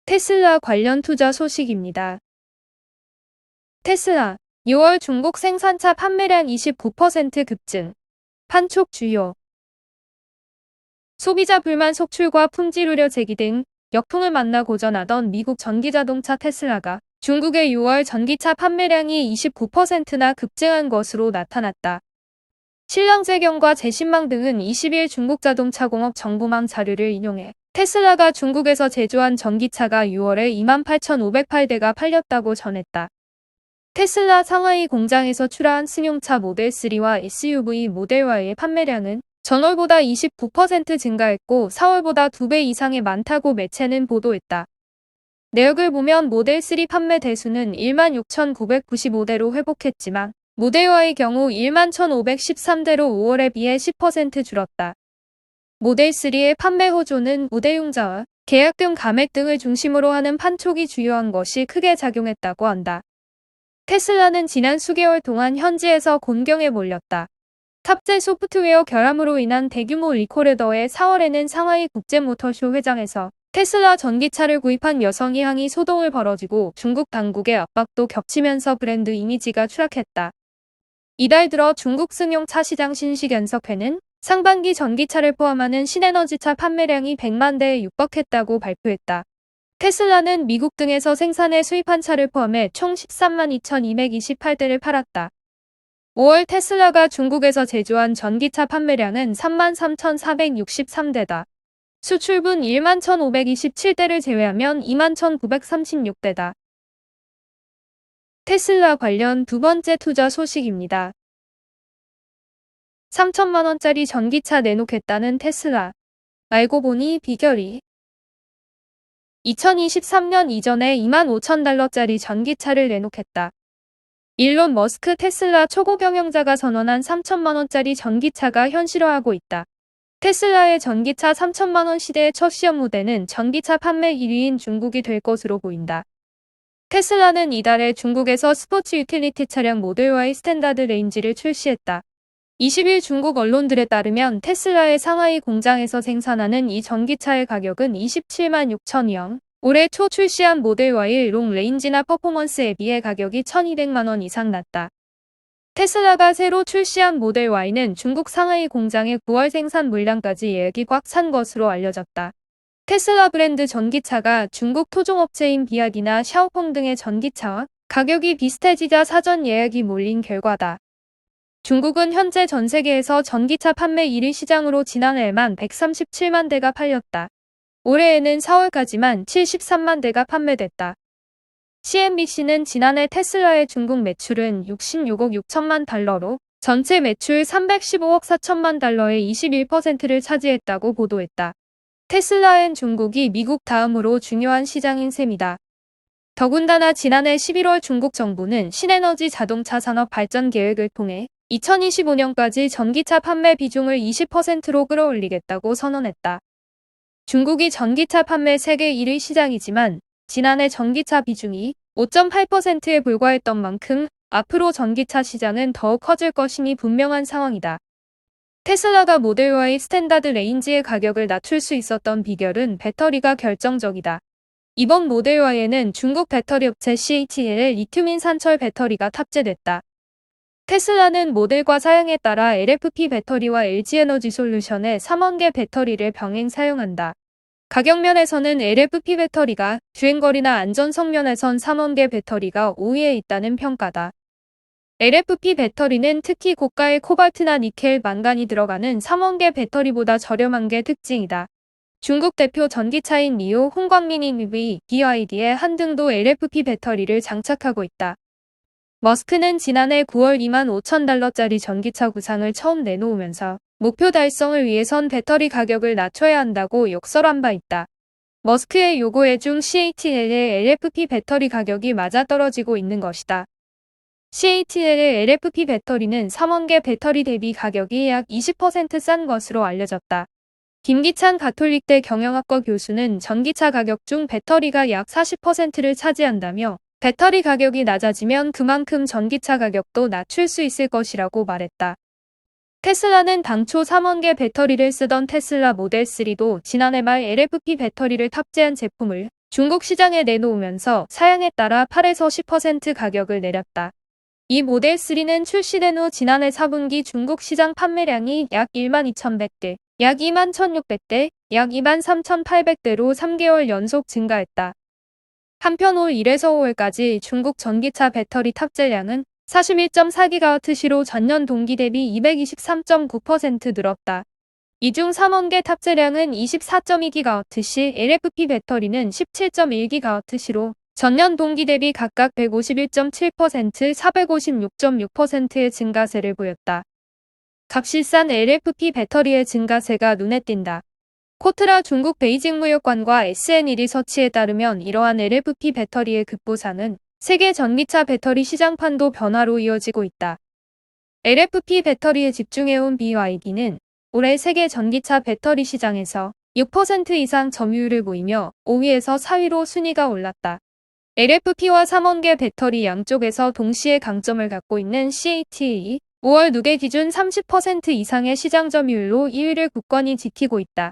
테슬라 관련 투자 소식입니다. 테슬라 6월 중국 생산차 판매량 29% 급증. 판촉 주요 소비자 불만 속출과 품질 우려 제기 등 역풍을 만나 고전하던 미국 전기자동차 테슬라가 중국의 6월 전기차 판매량이 29%나 급증한 것으로 나타났다. 신랑제경과 제신망 등은 20일 중국자동차공업 정부망 자료를 인용해 테슬라가 중국에서 제조한 전기차가 6월에 28,508대가 팔렸다고 전했다. 테슬라 상하이 공장에서 출하한 승용차 모델 3와 SUV 모델 Y의 판매량은 전월보다 29% 증가했고 4월보다 2배 이상의 많다고 매체는 보도했다. 내역을 보면 모델 3 판매 대수는 16,995대로 회복했지만 모델 Y의 경우 11,513대로 5월에 비해 10% 줄었다. 모델 3의 판매 호조는 우대용자와 계약금 감액 등을 중심으로 하는 판촉이 주요한 것이 크게 작용했다고 한다. 테슬라는 지난 수개월 동안 현지에서 곤경에 몰렸다. 탑재 소프트웨어 결함으로 인한 대규모 리콜에 더해 4월에는 상하이 국제모터쇼 회장에서 테슬라 전기차를 구입한 여성이 항의 소동을 벌어지고 중국 당국의 압박도 겹치면서 브랜드 이미지가 추락했다. 이달 들어 중국 승용차 시장 신식연석회는 상반기 전기차를 포함하는 신에너지차 판매량이 100만 대에 육박했다고 발표했다. 테슬라는 미국 등에서 생산해 수입한 차를 포함해 총 13만 2,228대를 팔았다. 5월 테슬라가 중국에서 제조한 전기차 판매량은 3만 3,463대다. 수출분 1만 1,527대를 제외하면 2만 1,936대다. 테슬라 관련 두 번째 투자 소식입니다. 3천만 원짜리 전기차 내놓겠다는 테슬라. 알고 보니 비결이 2023년 이전에 2만 5천 달러짜리 전기차를 내놓겠다. 일론 머스크 테슬라 초고 경영자가 선언한 3천만 원짜리 전기차가 현실화하고 있다. 테슬라의 전기차 3천만 원 시대의 첫 시험 무대는 전기차 판매 1위인 중국이 될 것으로 보인다. 테슬라는 이달에 중국에서 스포츠 유틸리티 차량 모델 Y 스탠다드 레인지를 출시했다. 20일 중국 언론들에 따르면 테슬라의 상하이 공장에서 생산하는 이 전기차의 가격은 27만 6천 영. 올해 초 출시한 모델 Y의 롱 레인지나 퍼포먼스에 비해 가격이 1,200만 원 이상 낮다. 테슬라가 새로 출시한 모델 Y는 중국 상하이 공장의 9월 생산 물량까지 예약이 꽉 찬 것으로 알려졌다. 테슬라 브랜드 전기차가 중국 토종업체인 비아디나 샤오펑 등의 전기차와 가격이 비슷해지자 사전 예약이 몰린 결과다. 중국은 현재 전 세계에서 전기차 판매 1위 시장으로 지난해에만 137만 대가 팔렸다. 올해에는 4월까지만 73만 대가 판매됐다. CNBC는 지난해 테슬라의 중국 매출은 66억 6천만 달러로 전체 매출 315억 4천만 달러의 21%를 차지했다고 보도했다. 테슬라엔 중국이 미국 다음으로 중요한 시장인 셈이다. 더군다나 지난해 11월 중국 정부는 신에너지 자동차 산업 발전 계획을 통해 2025년까지 전기차 판매 비중을 20%로 끌어올리겠다고 선언했다. 중국이 전기차 판매 세계 1위 시장이지만 지난해 전기차 비중이 5.8%에 불과했던 만큼 앞으로 전기차 시장은 더욱 커질 것임이 분명한 상황이다. 테슬라가 모델 Y 스탠다드 레인지의 가격을 낮출 수 있었던 비결은 배터리가 결정적이다. 이번 모델 Y에는 중국 배터리 업체 CATL의 리튬인 산철 배터리가 탑재됐다. 테슬라는 모델과 사양에 따라 LFP 배터리와 LG에너지솔루션의 3원계 배터리를 병행 사용한다. 가격 면에서는 LFP 배터리가, 주행거리나 안전성 면에선 3원계 배터리가 우위에 있다는 평가다. LFP 배터리는 특히 고가의 코발트나 니켈, 망간이 들어가는 3원계 배터리보다 저렴한 게 특징이다. 중국 대표 전기차인 니오, 홍광민 EV, BYD의 한 등도 LFP 배터리를 장착하고 있다. 머스크는 지난해 9월 2만 5천 달러짜리 전기차 구상을 처음 내놓으면서 목표 달성을 위해선 배터리 가격을 낮춰야 한다고 욕설한 바 있다. 머스크의 요구에 중 CATL의 LFP 배터리 가격이 맞아떨어지고 있는 것이다. CATL의 LFP 배터리는 3원계 배터리 대비 가격이 약 20% 싼 것으로 알려졌다. 김기찬 가톨릭대 경영학과 교수는 전기차 가격 중 배터리가 약 40%를 차지한다며 배터리 가격이 낮아지면 그만큼 전기차 가격도 낮출 수 있을 것이라고 말했다. 테슬라는 당초 3원계 배터리를 쓰던 테슬라 모델 3도 지난해 말 LFP 배터리를 탑재한 제품을 중국 시장에 내놓으면서 사양에 따라 8에서 10% 가격을 내렸다. 이 모델 3는 출시된 후 지난해 4분기 중국 시장 판매량이 약 12,100대, 약 21,600대, 약 23,800대로 3개월 연속 증가했다. 한편 올 1에서 5월까지 중국 전기차 배터리 탑재량은 41.4GWh로 전년 동기 대비 223.9% 늘었다. 이 중 3원계 탑재량은 24.2GWh, LFP 배터리는 17.1GWh로 전년 동기 대비 각각 151.7%, 456.6%의 증가세를 보였다. 값비싼 LFP 배터리의 증가세가 눈에 띈다. 코트라 중국 베이징 무역관과 SN 리서치에 따르면 이러한 LFP 배터리의 급보상은 세계 전기차 배터리 시장판도 변화로 이어지고 있다. LFP 배터리에 집중해온 BYD는 올해 세계 전기차 배터리 시장에서 6% 이상 점유율을 보이며 5위에서 4위로 순위가 올랐다. LFP와 3원계 배터리 양쪽에서 동시에 강점을 갖고 있는 CATL 5월 누계 기준 30% 이상의 시장 점유율로 2위를 굳건히 지키고 있다.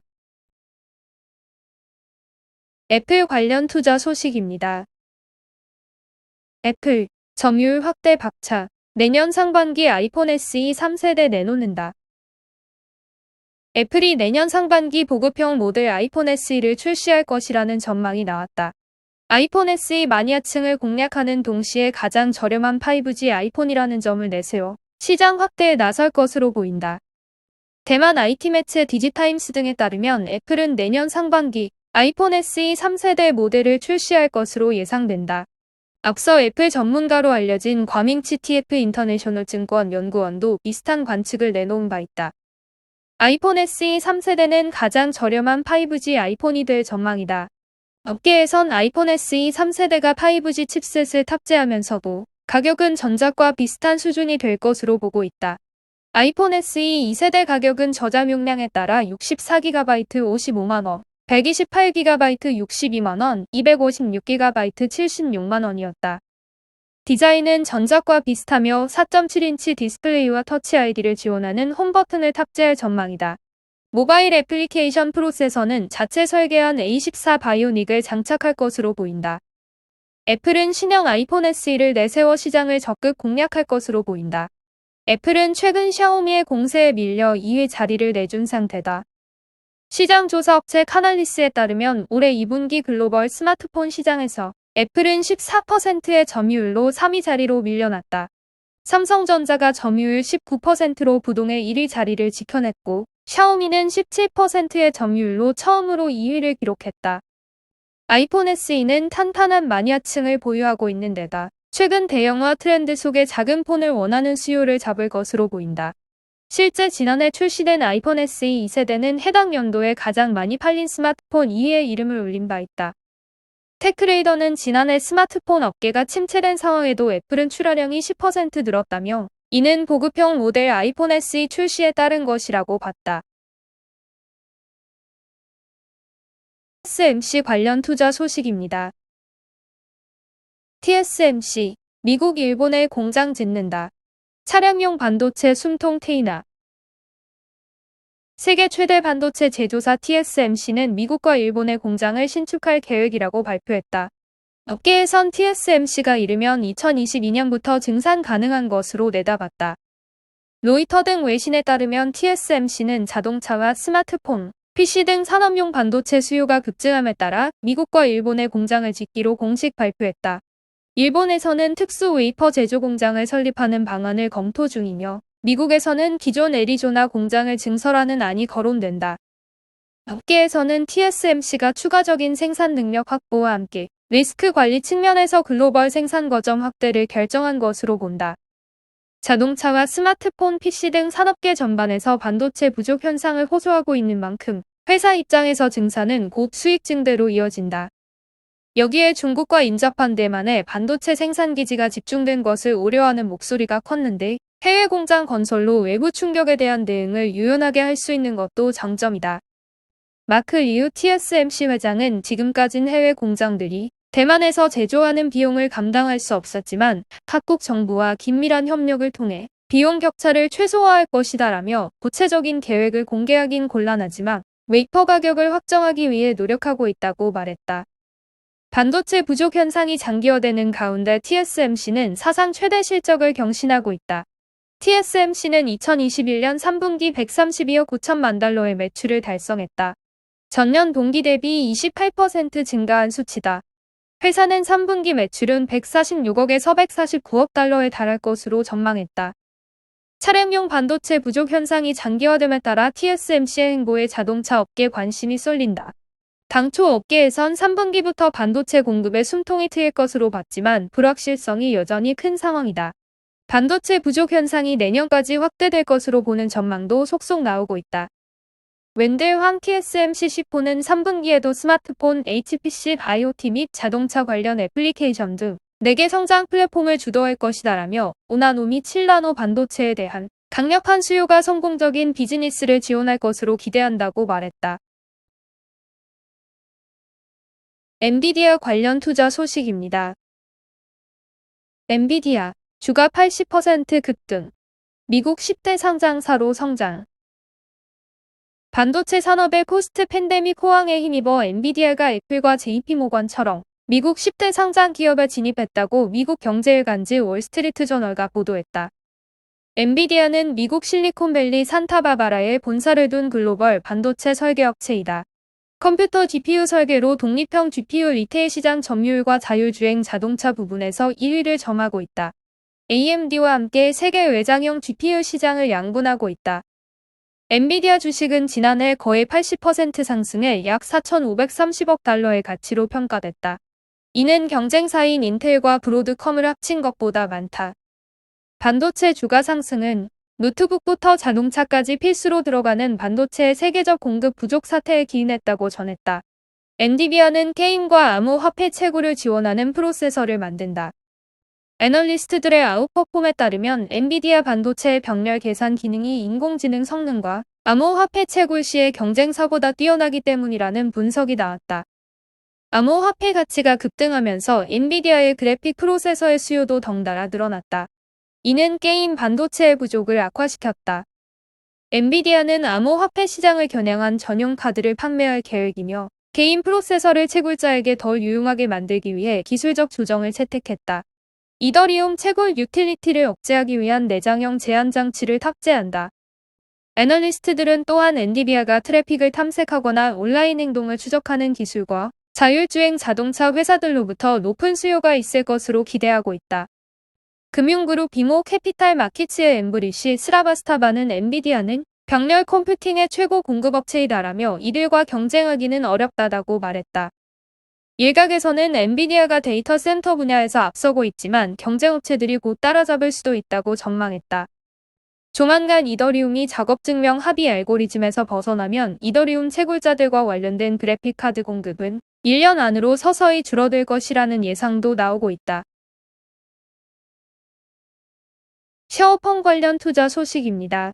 애플 관련 투자 소식입니다. 애플, 점유율 확대 박차, 내년 상반기 아이폰 SE 3세대 내놓는다. 애플이 내년 상반기 보급형 모델 아이폰 SE를 출시할 것이라는 전망이 나왔다. 아이폰 SE 마니아층을 공략하는 동시에 가장 저렴한 5G 아이폰이라는 점을 내세워 시장 확대에 나설 것으로 보인다. 대만 IT 매체 디지타임스 등에 따르면 애플은 내년 상반기 아이폰 SE 3세대 모델을 출시할 것으로 예상된다. 앞서 애플 전문가로 알려진 과밍치 TF 인터내셔널 증권 연구원도 비슷한 관측을 내놓은 바 있다. 아이폰 SE 3세대는 가장 저렴한 5G 아이폰이 될 전망이다. 업계에선 아이폰 SE 3세대가 5G 칩셋을 탑재하면서도 가격은 전작과 비슷한 수준이 될 것으로 보고 있다. 아이폰 SE 2세대 가격은 저장용량에 따라 64GB 55만원, 128GB 62만원, 256GB 76만원이었다. 디자인은 전작과 비슷하며 4.7인치 디스플레이와 터치 아이디를 지원하는 홈 버튼을 탑재할 전망이다. 모바일 애플리케이션 프로세서는 자체 설계한 A14 바이오닉을 장착할 것으로 보인다. 애플은 신형 아이폰 SE를 내세워 시장을 적극 공략할 것으로 보인다. 애플은 최근 샤오미의 공세에 밀려 2위 자리를 내준 상태다. 시장 조사 업체 카날리스에 따르면 올해 2분기 글로벌 스마트폰 시장에서 애플은 14%의 점유율로 3위 자리로 밀려났다. 삼성전자가 점유율 19%로 부동의 1위 자리를 지켜냈고 샤오미는 17%의 점유율로 처음으로 2위를 기록했다. 아이폰 SE는 탄탄한 마니아층을 보유하고 있는 데다 최근 대형화 트렌드 속에 작은 폰을 원하는 수요를 잡을 것으로 보인다. 실제 지난해 출시된 아이폰 SE 2세대는 해당 연도에 가장 많이 팔린 스마트폰 2위에 이름을 올린 바 있다. 테크레이더는 지난해 스마트폰 업계가 침체된 상황에도 애플은 출하량이 10% 늘었다며 이는 보급형 모델 아이폰 SE 출시에 따른 것이라고 봤다. TSMC 관련 투자 소식입니다. TSMC, 미국 일본에 공장 짓는다. 차량용 반도체 숨통 테이나. 세계 최대 반도체 제조사 TSMC는 미국과 일본에 공장을 신축할 계획이라고 발표했다. 업계에선 TSMC가 이르면 2022년부터 증산 가능한 것으로 내다봤다. 로이터 등 외신에 따르면 TSMC는 자동차와 스마트폰, PC 등 산업용 반도체 수요가 급증함에 따라 미국과 일본에 공장을 짓기로 공식 발표했다. 일본에서는 특수 웨이퍼 제조 공장을 설립하는 방안을 검토 중이며 미국에서는 기존 애리조나 공장을 증설하는 안이 거론된다. 업계에서는 TSMC가 추가적인 생산 능력 확보와 함께 리스크 관리 측면에서 글로벌 생산 거점 확대를 결정한 것으로 본다. 자동차와 스마트폰, PC 등 산업계 전반에서 반도체 부족 현상을 호소하고 있는 만큼 회사 입장에서 증산은 곧 수익 증대로 이어진다. 여기에 중국과 인접한 대만에 반도체 생산 기지가 집중된 것을 우려하는 목소리가 컸는데 해외 공장 건설로 외부 충격에 대한 대응을 유연하게 할 수 있는 것도 장점이다. 마크 리우 TSMC 회장은 지금까진 해외 공장들이 대만에서 제조하는 비용을 감당할 수 없었지만 각국 정부와 긴밀한 협력을 통해 비용 격차를 최소화할 것이다라며 구체적인 계획을 공개하긴 곤란하지만 웨이퍼 가격을 확정하기 위해 노력하고 있다고 말했다. 반도체 부족 현상이 장기화되는 가운데 TSMC는 사상 최대 실적을 경신하고 있다. TSMC는 2021년 3분기 132억 9천만 달러의 매출을 달성했다. 전년 동기 대비 28% 증가한 수치다. 회사는 3분기 매출은 146억에서 149억 달러에 달할 것으로 전망했다. 차량용 반도체 부족 현상이 장기화됨에 따라 TSMC의 행보에 자동차 업계 관심이 쏠린다. 당초 업계에선 3분기부터 반도체 공급에 숨통이 트일 것으로 봤지만 불확실성이 여전히 큰 상황이다. 반도체 부족 현상이 내년까지 확대될 것으로 보는 전망도 속속 나오고 있다. 웬델 황 TSMC CFO는 3분기에도 스마트폰, HPC, IoT 및 자동차 관련 애플리케이션 등 4개 성장 플랫폼을 주도할 것이다라며 5나노 및 7나노 반도체에 대한 강력한 수요가 성공적인 비즈니스를 지원할 것으로 기대한다고 말했다. 엔비디아 관련 투자 소식입니다. 엔비디아, 주가 80% 급등. 미국 10대 상장사로 성장. 반도체 산업의 포스트 팬데믹 호황에 힘입어 엔비디아가 애플과 JP모건처럼 미국 10대 상장 기업에 진입했다고 미국 경제일간지 월스트리트저널가 보도했다. 엔비디아는 미국 실리콘밸리 산타바바라에 본사를 둔 글로벌 반도체 설계업체이다. 컴퓨터 GPU 설계로 독립형 GPU 리테일 시장 점유율과 자율주행 자동차 부분에서 1위를 점하고 있다. AMD와 함께 세계 외장형 GPU 시장을 양분하고 있다. 엔비디아 주식은 지난해 거의 80% 상승해 약 4,530억 달러의 가치로 평가됐다. 이는 경쟁사인 인텔과 브로드컴을 합친 것보다 많다. 반도체 주가 상승은 노트북부터 자동차까지 필수로 들어가는 반도체의 세계적 공급 부족 사태에 기인했다고 전했다. 엔비디아는 게임과 암호화폐 채굴을 지원하는 프로세서를 만든다. 애널리스트들의 아웃퍼폼에 따르면 엔비디아 반도체의 병렬 계산 기능이 인공지능 성능과 암호화폐 채굴 시의 경쟁사보다 뛰어나기 때문이라는 분석이 나왔다. 암호화폐 가치가 급등하면서 엔비디아의 그래픽 프로세서의 수요도 덩달아 늘어났다. 이는 게임 반도체의 부족을 악화시켰다. 엔비디아는 암호화폐 시장을 겨냥한 전용 카드를 판매할 계획이며 개인 프로세서를 채굴자에게 더 유용하게 만들기 위해 기술적 조정을 채택했다. 이더리움 채굴 유틸리티를 억제하기 위한 내장형 제한 장치를 탑재한다. 애널리스트들은 또한 엔비디아가 트래픽을 탐색하거나 온라인 행동을 추적하는 기술과 자율주행 자동차 회사들로부터 높은 수요가 있을 것으로 기대하고 있다. 금융그룹 비모 캐피탈 마키츠의 엠브리시 스라바스타바는 엔비디아는 병렬 컴퓨팅의 최고 공급업체이다라며 이들과 경쟁하기는 어렵다고 말했다. 일각에서는 엔비디아가 데이터 센터 분야에서 앞서고 있지만 경쟁업체들이 곧 따라잡을 수도 있다고 전망했다. 조만간 이더리움이 작업증명 합의 알고리즘에서 벗어나면 이더리움 채굴자들과 관련된 그래픽카드 공급은 1년 안으로 서서히 줄어들 것이라는 예상도 나오고 있다. 샤오펑 관련 투자 소식입니다.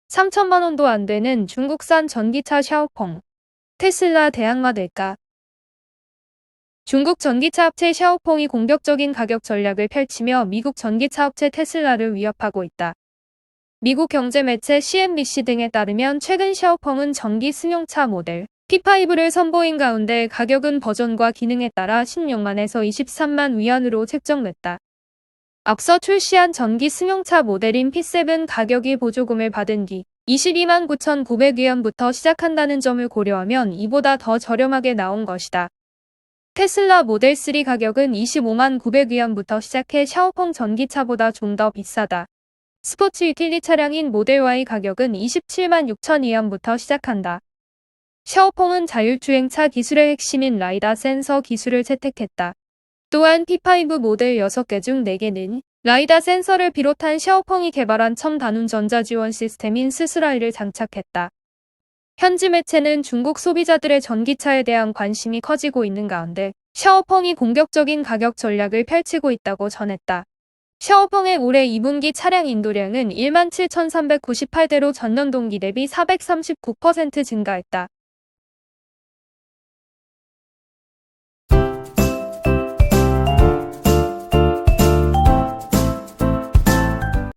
3천만 원도 안 되는 중국산 전기차 샤오펑. 테슬라 대항마될까? 중국 전기차 업체 샤오펑이 공격적인 가격 전략을 펼치며 미국 전기차 업체 테슬라를 위협하고 있다. 미국 경제 매체 CNBC 등에 따르면 최근 샤오펑은 전기 승용차 모델 P5를 선보인 가운데 가격은 버전과 기능에 따라 16만에서 23만 위안으로 책정됐다. 앞서 출시한 전기 승용차 모델인 P7 가격이 보조금을 받은 뒤 22만 9,900위안부터 시작한다는 점을 고려하면 이보다 더 저렴하게 나온 것이다. 테슬라 모델 3 가격은 25만 900위안부터 시작해 샤오펑 전기차보다 좀 더 비싸다. 스포츠 유틸리 차량인 모델 Y 가격은 27만 6,000위안부터 시작한다. 샤오펑은 자율주행차 기술의 핵심인 라이다 센서 기술을 채택했다. 또한 P5 모델 6개 중 4개는 라이다 센서를 비롯한 샤오펑이 개발한 첨단운 전자지원 시스템인 스스라이를 장착했다. 현지 매체는 중국 소비자들의 전기차에 대한 관심이 커지고 있는 가운데 샤오펑이 공격적인 가격 전략을 펼치고 있다고 전했다. 샤오펑의 올해 2분기 차량 인도량은 17,398대로 전년 동기 대비 439% 증가했다.